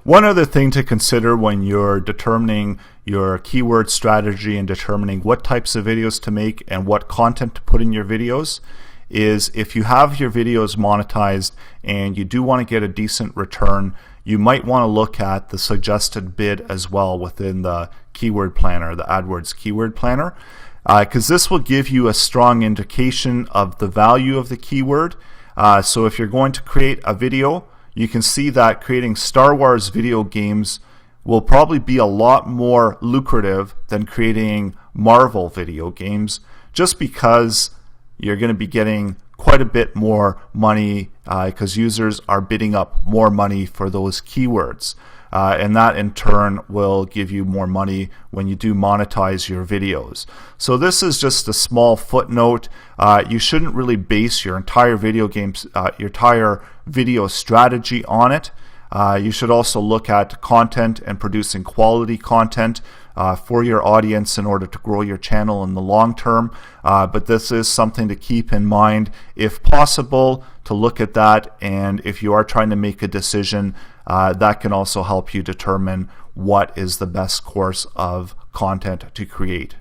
One other thing to consider when you're determining your keyword strategy and determining what types of videos to make and what content to put in your videos is if you have your videos monetized and you do want to get a decent return, you might want to look at the suggested bid as well within the keyword planner, the AdWords keyword planner, because this will give you a strong indication of the value of the keyword. So if you're going to create a video, you can see that creating Star Wars video games will probably be a lot more lucrative than creating Marvel video games, just because you're going to be getting quite a bit more money because users are bidding up more money for those keywords. And that in turn will give you more money when you do monetize your videos. So this is just a small footnote. You shouldn't really base your entire video strategy on it. You should also look at content and producing quality content for your audience in order to grow your channel in the long term. But this is something to keep in mind if possible, to look at that, and if you are trying to make a decision, that can also help you determine what is the best course of content to create.